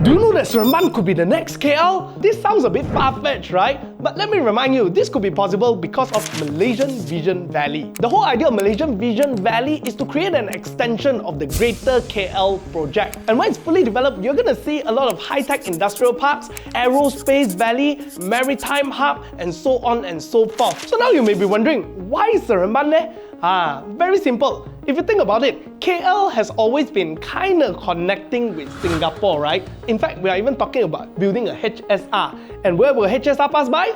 Do you know that Seremban could be the next KL? This sounds a bit far-fetched, right? But let me remind you, this could be possible because of Malaysian Vision Valley. The whole idea of Malaysian Vision Valley is to create an extension of the Greater KL project. And when it's fully developed, you're going to see a lot of high-tech industrial parks, aerospace valley, maritime hub, and so on and so forth. So now you may be wondering, why Seremban there? Very simple. If you think about it, KL has always been kind of connecting with Singapore, right? In fact, we are even talking about building a HSR. And where will HSR pass by?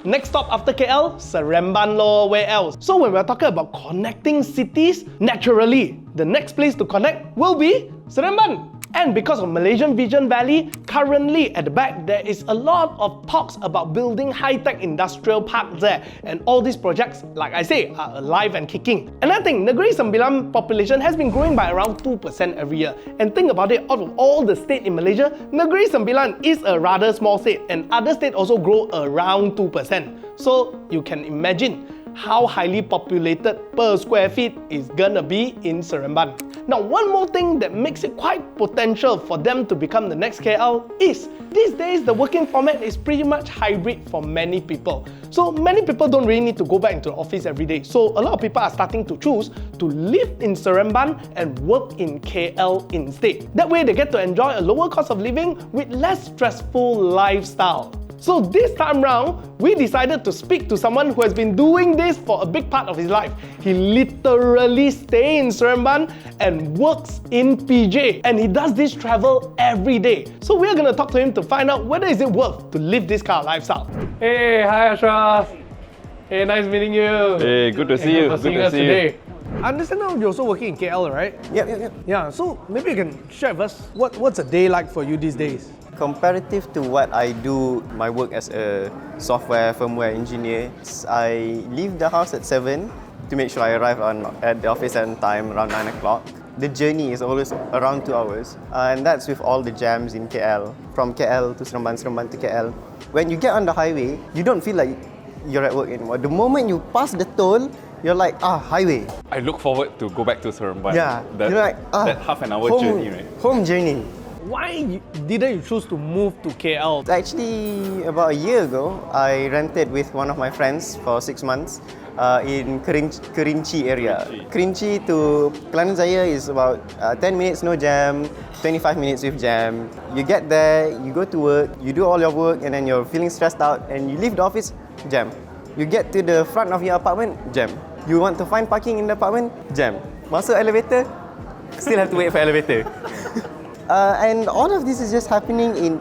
Next stop after KL, Seremban lor, where else? So when we're talking about connecting cities, naturally, the next place to connect will be Seremban. And because of Malaysian Vision Valley, currently at the back there is a lot of talks about building high-tech industrial parks there. And all these projects, like I say, are alive and kicking. Another thing, Negeri Sembilan population has been growing by around 2% every year. And think about it, out of all the states in Malaysia, Negeri Sembilan is a rather small state, and other states also grow around 2%. So you can imagine how highly populated per square feet is gonna be in Seremban. Now, one more thing that makes it quite potential for them to become the next KL is, these days the working format is pretty much hybrid for many people. So many people don't really need to go back into the office every day. So a lot of people are starting to choose to live in Seremban and work in KL instead. That way they get to enjoy a lower cost of living with less stressful lifestyle. So this time round, we decided to speak to someone who has been doing this for a big part of his life. He literally stays in Seremban and works in PJ. And he does this travel every day. So we're going to talk to him to find out whether is it worth to live this kind of lifestyle. Hey, hi Ashraf. Hey, nice meeting you. Hey, good to see you. Good to see you. I understand now you're also working in KL, right? Yep. Yeah, so maybe you can share with us what's a day like for you these days? Comparative to what I do, my work as a software firmware engineer, I leave the house at 7 to make sure I arrive at the office on time around 9 o'clock. The journey is always around 2 hours, and that's with all the jams in KL, from KL to Seremban, Seremban to KL. When you get on the highway, you don't feel like you're at work anymore. The moment you pass the toll, you're like, highway. I look forward to go back to Seremban. Yeah, that, you're like, that half an hour journey, right? Home journey. Why didn't you choose to move to KL? Actually, about a year ago, I rented with one of my friends for 6 months in Kerinci area. Kerinci to Kelana Jaya is about 10 minutes no jam, 25 minutes with jam. You get there, you go to work, you do all your work, and then you're feeling stressed out, and you leave the office, jam. You get to the front of your apartment, jam. You want to find parking in the apartment, jam. Masuk elevator, still have to wait for elevator. And all of this is just happening in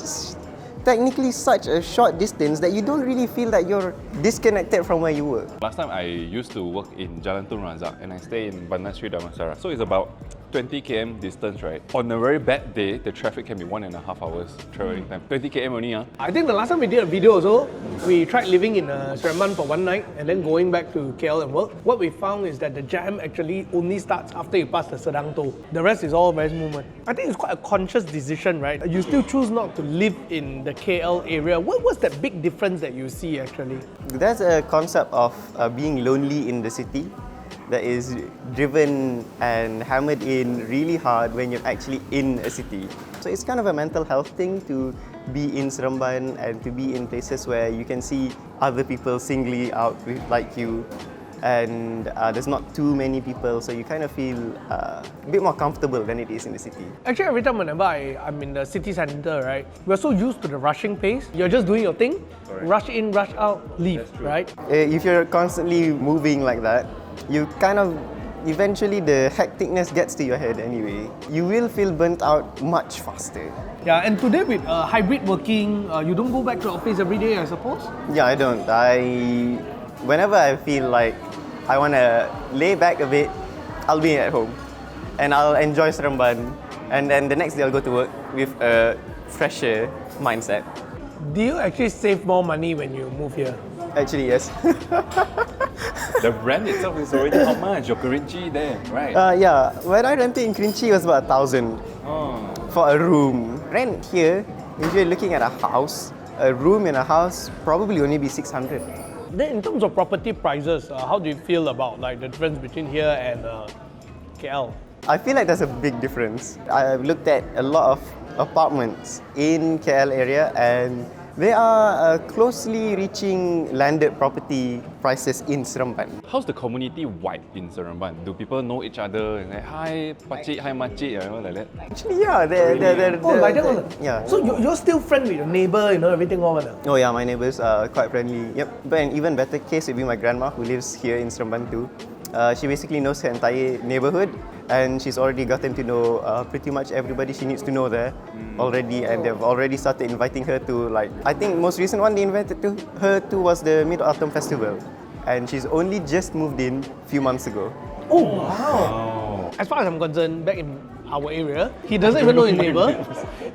technically such a short distance that you don't really feel that you're disconnected from where you work. Last time I used to work in Jalan Tun Razak and I stay in Bandar Sri Damansara. So it's about 20 km distance, right? On a very bad day, the traffic can be 1.5 hours traveling time. 20 km only, I think the last time we did a video also, we tried living in Seremban for one night and then going back to KL and work. What we found is that the jam actually only starts after you pass the Sedang toll. The rest is all very smooth. I think it's quite a conscious decision, right? You still choose not to live in the KL area. What's that big difference that you see actually? There's a concept of being lonely in the city that is driven and hammered in really hard when you're actually in a city. So it's kind of a mental health thing to be in Seremban and to be in places where you can see other people singly out like you, and there's not too many people, so you kind of feel a bit more comfortable than it is in the city. Actually, every time whenever I'm in the city center, right, we're so used to the rushing pace. You're just doing your thing, rush in, rush out, leave, right? If you're constantly moving like that, you kind of, eventually the hecticness gets to your head anyway. You will feel burnt out much faster. Yeah, and today with hybrid working, you don't go back to office every day, I suppose? Yeah, I don't. Whenever I feel like I want to lay back a bit, I'll be at home and I'll enjoy Seremban, and then the next day I'll go to work with a fresher mindset. Do you actually save more money when you move here? Actually, yes. The brand itself is already how much? Your Kerinci there, right? Yeah, when I rented in Kerinci, it was about 1,000 for a room. Rent here, if you're looking at a house, a room in a house probably only be 600. Then in terms of property prices, how do you feel about like the difference between here and KL? I feel like there's a big difference. I've looked at a lot of apartments in KL area, and they are closely reaching landed property prices in Seremban. How's the community vibe in Seremban? Do people know each other? And like, hi, pakcik, hi, makcik, like that? Actually, yeah, they're Oh, like that one? yeah. So you're still friends with your neighbor, everything all that? Oh yeah, my neighbors are quite friendly. Yep. But an even better case would be my grandma, who lives here in Seremban too. She basically knows her entire neighborhood, and she's already gotten to know pretty much everybody she needs to know there already, and they've already started inviting her to, like, I think most recent one they invited her to was the Mid-Autumn Festival, and she's only just moved in a few months ago. Oh, wow. As far as I'm concerned, back in our area, he doesn't even know his neighbor.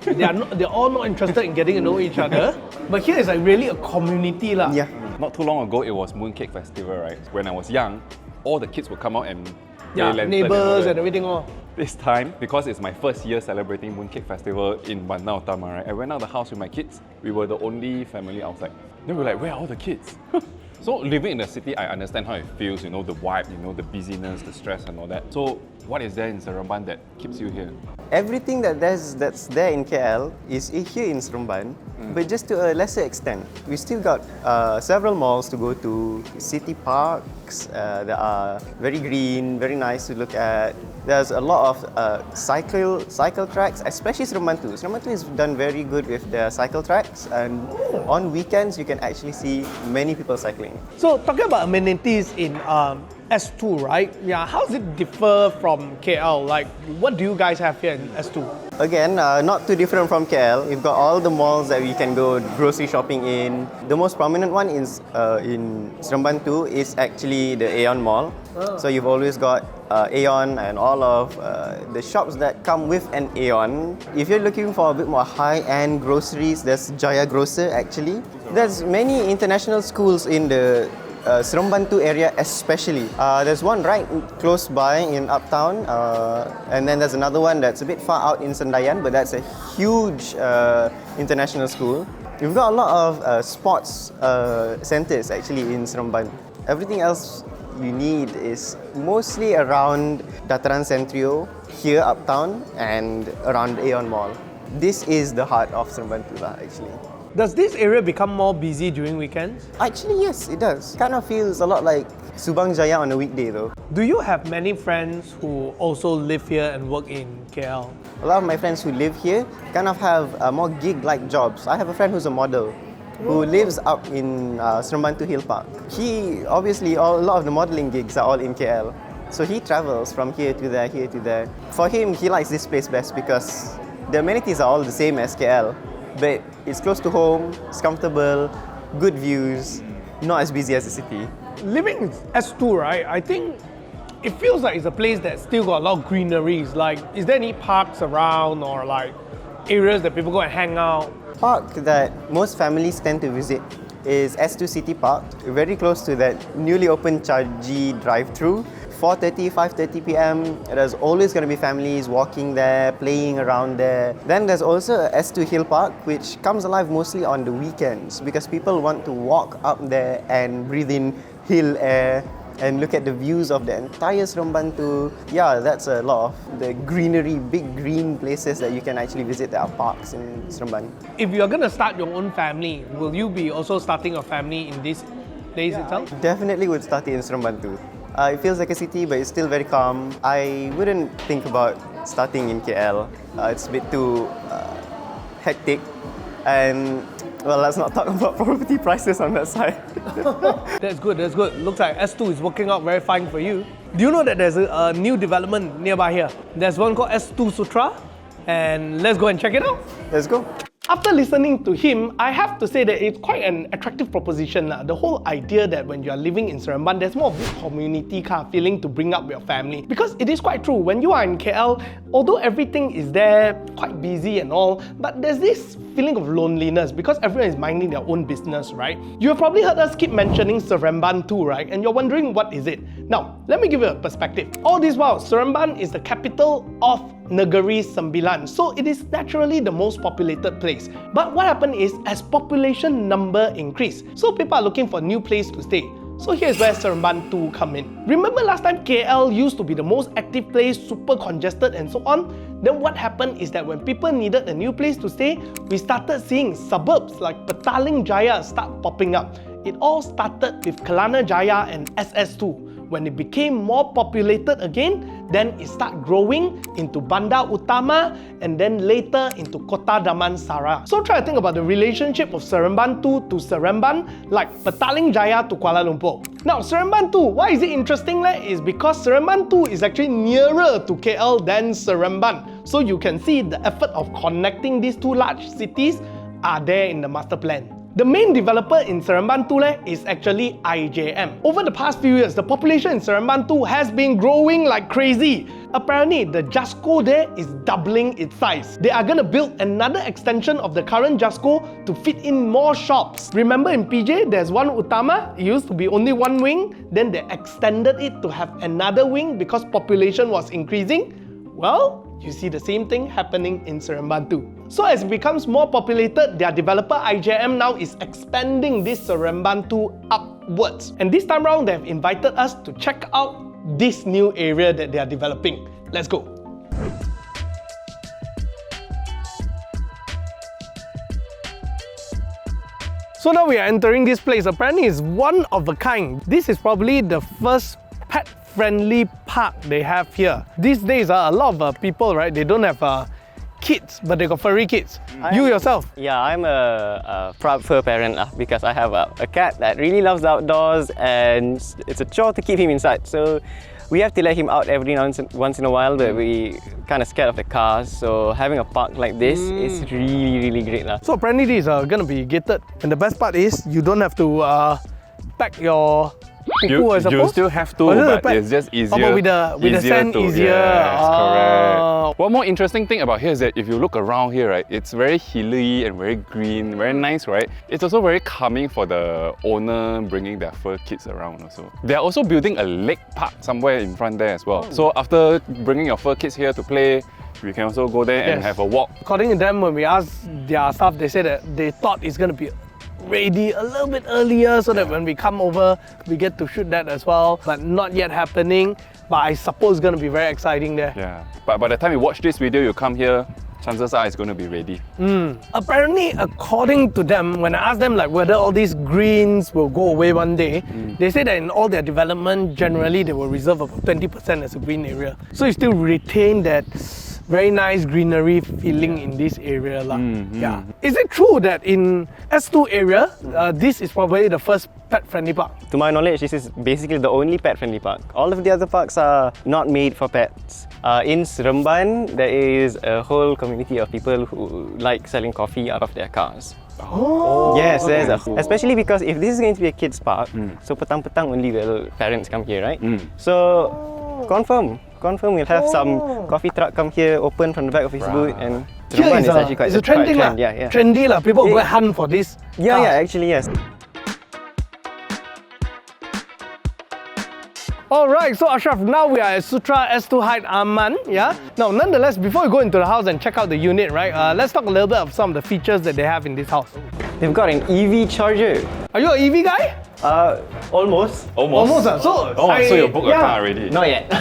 They're all not interested in getting to know each other. But here is like really a community lah. Yeah. Not too long ago, it was Mooncake Festival, right? When I was young, all the kids would come out and play lantern neighbors all and that. everything all. This time, because it's my first year celebrating Mooncake Festival in Bandar Utama, right? I went out of the house with my kids. We were the only family outside. Then we were like, where are all the kids? So living in the city, I understand how it feels, the vibe, the busyness, the stress and all that. So what is there in Seremban that keeps you here? Everything that's there in KL is here in Seremban, but just to a lesser extent. We still got several malls to go to, city parks that are very green, very nice to look at. There's a lot of cycle tracks, especially Seremban 2. Seremban 2 has done very good with their cycle tracks, and on weekends you can actually see many people cycling. So talking about amenities in S2, right? Yeah, how does it differ from KL? Like, what do you guys have here in S2? Again, not too different from KL. You've got all the malls that we can go grocery shopping in. The most prominent one is in Seremban 2 is actually the Aeon Mall. So you've always got Aeon and all of the shops that come with an Aeon. If you're looking for a bit more high-end groceries, there's Jaya Grocer actually. There's many international schools in the Seremban 2 area especially. There's one right close by in Uptown, and then there's another one that's a bit far out in Sendayan, but that's a huge international school. We've got a lot of sports centers actually in Seremban. Everything else you need is mostly around Dataran Centrio, here Uptown, and around Aeon Mall. This is the heart of Seremban 2 actually. Does this area become more busy during weekends? Actually, yes, it does. Kind of feels a lot like Subang Jaya on a weekday though. Do you have many friends who also live here and work in KL? A lot of my friends who live here kind of have more gig-like jobs. I have a friend who's a model who lives up in Seremban 2 Hill Park. He, obviously, a lot of the modeling gigs are all in KL. So he travels from here to there, here to there. For him, he likes this place best because the amenities are all the same as KL, but it's close to home, it's comfortable, good views, not as busy as the city. Living in S2, right? I think it feels like it's a place that still got a lot of greeneries. Like, is there any parks around or like areas that people go and hang out? Park that most families tend to visit is S2 City Park, very close to that newly opened Charji drive-thru. 4:30, 5:30 p.m. There's always going to be families walking there, playing around there. Then there's also S2 Hill Park, which comes alive mostly on the weekends because people want to walk up there and breathe in hill air and look at the views of the entire Seremban 2. Yeah, that's a lot of the greenery, big green places that you can actually visit. There are parks in Seremban. If you're going to start your own family, will you be also starting a family in this place itself? Definitely would start it in Seremban 2. It feels like a city, but it's still very calm. I wouldn't think about starting in KL. It's a bit too hectic. And, well, let's not talk about property prices on that side. That's good, that's good. Looks like S2 is working out very fine for you. Do you know that there's a new development nearby here? There's one called S2 Sutera, and let's go and check it out. Let's go. After listening to him, I have to say that it's quite an attractive proposition. The whole idea that when you are living in Seremban, there's more of this community kind of feeling to bring up your family. Because it is quite true, when you are in KL, although everything is there, quite busy and all, but there's this feeling of loneliness because everyone is minding their own business, right? You have probably heard us keep mentioning Seremban too, right? And you're wondering what is it? Now, let me give you a perspective. All this while, Seremban is the capital of Negeri Sembilan, so it is naturally the most populated place. But what happened is, as population number increase, so people are looking for a new place to stay. So here's where Seremban 2 come in. Remember last time KL used to be the most active place, super congested and so on? Then what happened is that when people needed a new place to stay, we started seeing suburbs like Petaling Jaya start popping up. It all started with Kelana Jaya and SS2. When it became more populated again, then it started growing into Bandar Utama and then later into Kota Damansara. So try to think about the relationship of Seremban 2 to Seremban like Petaling Jaya to Kuala Lumpur. Now Seremban 2, why is it interesting? Is because Seremban 2 is actually nearer to KL than Seremban. So you can see the effort of connecting these two large cities are there in the master plan. The main developer in Seremban 2 is actually IJM. Over the past few years, the population in Seremban 2 has been growing like crazy. Apparently, the Jasco there is doubling its size. They are going to build another extension of the current Jasco to fit in more shops. Remember in PJ, there's one Utama. It used to be only one wing. Then they extended it to have another wing because population was increasing. Well, you see the same thing happening in Seremban 2. So as it becomes more populated, their developer IJM now is expanding this Seremban 2 upwards. And this time around, they have invited us to check out this new area that they are developing. Let's go. So now we are entering this place. Apparently it's one of a kind. This is probably the first pet-friendly park they have here. These days, a lot of people, right, they don't have kids, but they got furry kids. You yourself? Yeah, I'm a proud fur parent because I have a cat that really loves the outdoors and it's a chore to keep him inside. So we have to let him out every once in a while, but we kind of scared of the cars. So having a park like this is really great. So apparently these are going to be gated. And the best part is you don't have to pack your You still have to, but it's just easier. But with the sand, easier. Yes, correct. One more interesting thing about here is that if you look around here, right, it's very hilly and very green, very nice, right? It's also very calming for the owner bringing their fur kids around also. They're also building a lake park somewhere in front there as well. So after bringing your fur kids here to play, we can also go there and have a walk. According to them, when we asked their staff, they said that they thought it's going to be ready a little bit earlier so that when we come over, we get to shoot that as well. But not yet happening. But I suppose it's going to be very exciting there. Yeah. But by the time you watch this video, you come here, chances are it's going to be ready. Apparently, according to them, when I asked them like whether all these greens will go away one day, they say that in all their development, generally they will reserve about 20% as a green area. So you still retain that very nice greenery feeling in this area. Yeah. Is it true that in S2 area, this is probably the first pet-friendly park? To my knowledge, this is basically the only pet-friendly park. All of the other parks are not made for pets. In Seremban, there is a whole community of people who like selling coffee out of their cars. Yes, there's especially because if this is going to be a kids park, so petang-petang only will parents come here, right? So confirm we'll have some coffee truck come here, open from the back of his boot, and Seremban is actually quite trending trend. Trendy lah. People go hunt for this. Yeah, actually yes. Alright, so Ashraf, now we are at Sutera S2 Height Aman, yeah? Now, nonetheless, before we go into the house and check out the unit, right, let's talk a little bit of some of the features that they have in this house. They've got an EV charger. Are you an EV guy? Almost. So you booked a car already? Not yet.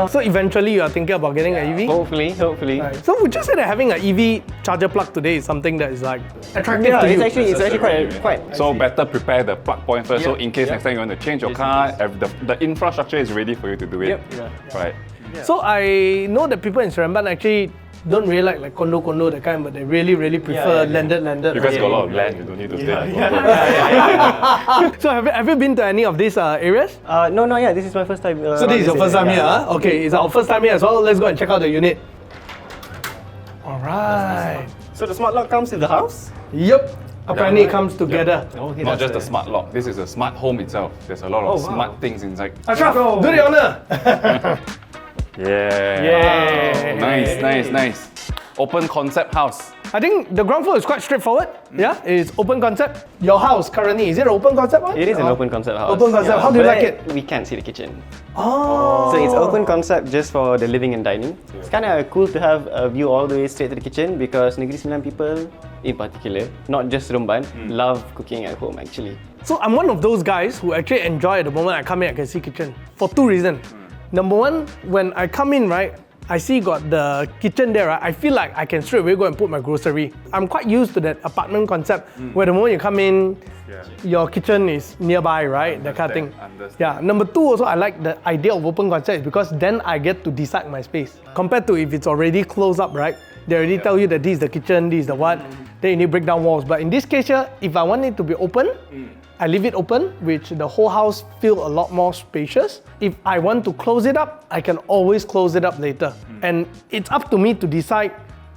So eventually you are thinking about getting an EV? Hopefully. Right. So would you say that having an EV charger plug today is something that is like attractive to you? It's actually quite. So better prepare the plug point first. So in case next time you want to change your car, the infrastructure is ready for you to do it. Right. So I know that people in Seremban actually don't really like condo that kind, but they really prefer landed. You guys got a lot of land, you don't need to stay. So have you been to any of these areas? No, not yet. This is my first time. So this is your first time here, huh? Okay, it's our first time here as well. Let's go and check out the unit. Alright. So the smart lock comes with the house? Yep. Apparently it comes together. Not just the smart lock, this is a smart home itself. There's a lot of smart things inside. Ashraf, do the honor! Yeah. Nice. Open concept house. I think the ground floor is quite straightforward. Yeah, it's open concept. Your house currently, is it an open concept one? It is an open concept house. Open concept. How do you like it? We can't see the kitchen. So it's open concept just for the living and dining. It's kind of cool to have a view all the way straight to the kitchen because Negeri Sembilan people, in particular, not just Seremban, love cooking at home actually. So I'm one of those guys who actually enjoy the moment I come in, I can see kitchen for two reasons. Number one, when I come in, right, I see got the kitchen there, right, I feel like I can straight away go and put my grocery. I'm quite used to that apartment concept where the moment you come in, your kitchen is nearby, right? That kind of thing. Yeah. Number two, also I like the idea of open concept because then I get to decide my space. Compared to if it's already closed up, right? They already tell you that this is the kitchen, this is the what. Then you need to break down walls. But in this case here, if I want it to be open, I leave it open, which the whole house feel a lot more spacious. If I want to close it up, I can always close it up later. And it's up to me to decide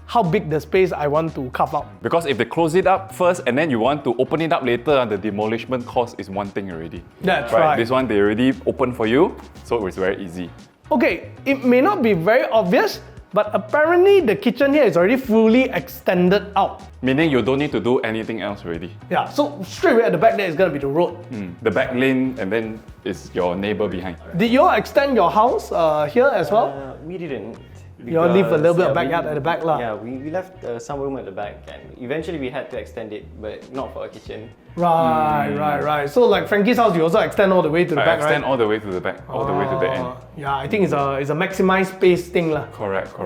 how big the space I want to carve out. Because if they close it up first and then you want to open it up later, the demolition cost is one thing already. That's right. This one they already open for you, so it's very easy. Okay, it may not be very obvious, but apparently the kitchen here is already fully extended out. Meaning you don't need to do anything else already. Yeah, so straight away at the back there is going to be the road. The back lane and then is your neighbor behind. Did you all extend your house here as well? We didn't. You all leave a little bit of we- backyard at the back lah. Yeah, we left some room at the back, and eventually we had to extend it, but not for a kitchen. Right. So like Frankie's house, you also extend all the way to the I back, extend right? all the way to the back, all the way to the end. Yeah, I think it's a maximized space thing lah. Correct.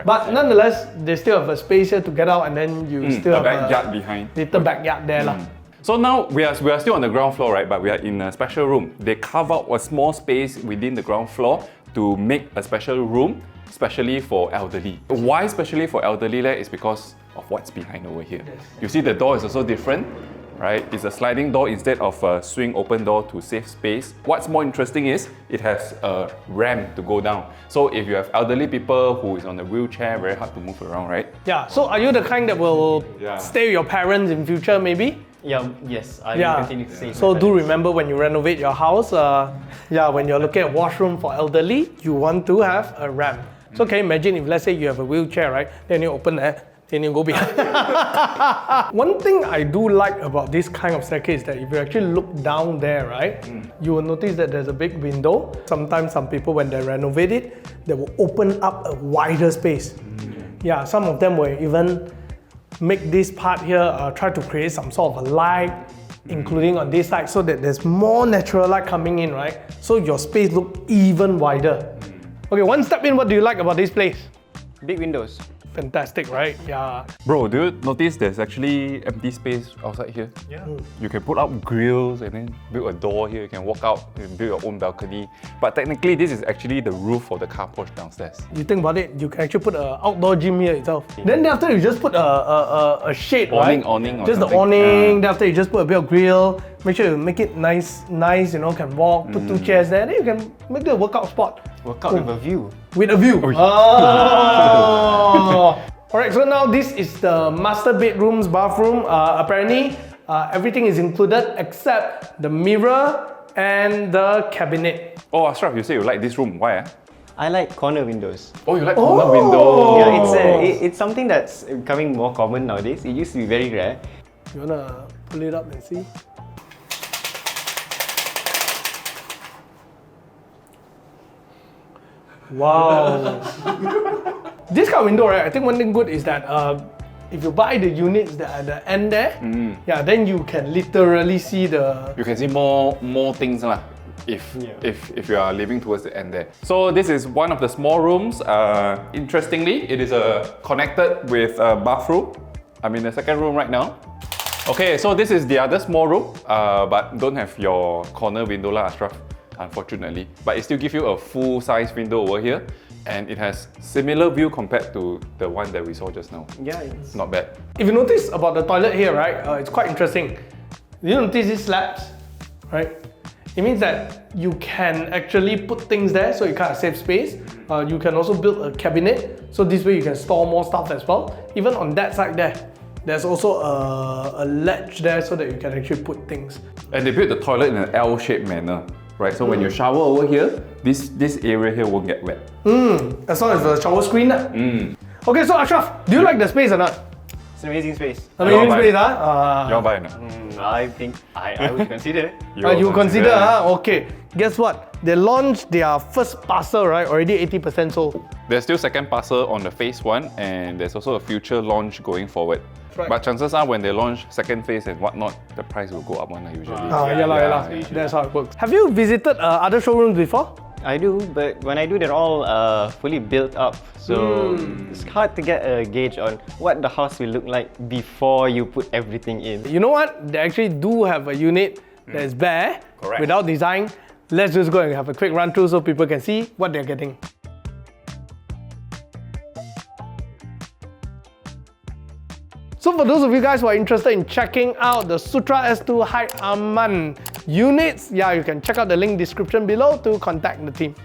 But nonetheless, they still have a space here to get out, and then you still a have backyard behind. little backyard there lah. So now we are still on the ground floor, right? But we are in a special room. They carve out a small space within the ground floor to make a special room, especially for elderly. Why especially for elderly? Is because of what's behind over here. You see the door is also different, right? It's a sliding door instead of a swing open door to save space. What's more interesting is it has a ramp to go down. So if you have elderly people who is on a wheelchair, very hard to move around, right? Yeah, so are you the kind that will stay with your parents in future maybe? Yeah, yes, I will continue to stay. So do remember when you renovate your house, when you're looking at washroom for elderly, you want to have a ramp. So can you imagine if let's say you have a wheelchair, right? Then you open that, then you go behind. One thing I do like about this kind of staircase is that if you actually look down there, right, you will notice that there's a big window. Sometimes some people, when they renovate it, they will open up a wider space. Yeah, some of them will even make this part here, try to create some sort of a light, including on this side, so that there's more natural light coming in, right? So your space look even wider. Okay, one step in, what do you like about this place? Big windows. Fantastic, right? Yeah. Bro, do you notice there's actually empty space outside here? Yeah. You can put up grills and then build a door here. You can walk out and build your own balcony. But technically, this is actually the roof for the carport downstairs. You think about it, you can actually put an outdoor gym here itself. Then after you just put a shade, right? Awning or just something. the awning. Then after you just put a bit of grill. Make sure you make it nice, you know, can walk, put two chairs there. Then you can make it a workout spot. Workout with a view. With a view. Oh. Alright, so now this is the master bedroom's bathroom. Apparently, everything is included except the mirror and the cabinet. Oh, Ashraf, you say you like this room. Why? I like corner windows. Oh, you like corner window. Yeah, it's something that's becoming more common nowadays. It used to be very rare. You wanna pull it up and see? Wow. This kind of window, right? I think one thing good is that if you buy the units that are at the end there, then you can literally see the. You can see more things lah. If you are living towards the end there. So this is one of the small rooms. Interestingly, it is connected with a bathroom. I'm in the second room right now. Okay, so this is the other small room, but don't have your corner window lah, Ashraf, unfortunately. But it still gives you a full-size window over here, and it has similar view compared to the one that we saw just now. Yeah, it's Not bad. If you notice about the toilet here, right, it's quite interesting. You notice these slabs, right? It means that you can actually put things there, so you kind of save space. You can also build a cabinet, so this way you can store more stuff as well. Even on that side there, there's also a ledge there so that you can actually put things. And they built the toilet in an L-shaped manner, right? So when you shower over here, this area here won't get wet. As long as the shower screen. Okay, so Ashraf, do you like the space or not? It's an amazing space. Amazing buy space, it. huh? You want to buy it? I think I would consider. You consider, huh? Okay. Guess what? They launched their first parcel, right? Already 80% sold. There's still second parcel on the phase 1 and there's also a future launch going forward. Right. But chances are when they launch second phase and whatnot, the price will go up one usually. Yeah. That's how it works. Have you visited other showrooms before? I do, but when I do, they're all fully built up. So it's hard to get a gauge on what the house will look like before you put everything in. You know what? They actually do have a unit that is bare, Correct. without design. Let's just go and have a quick run through so people can see what they're getting. So for those of you guys who are interested in checking out the Sutera S2 Height Aman units, yeah, you can check out the link description below to contact the team.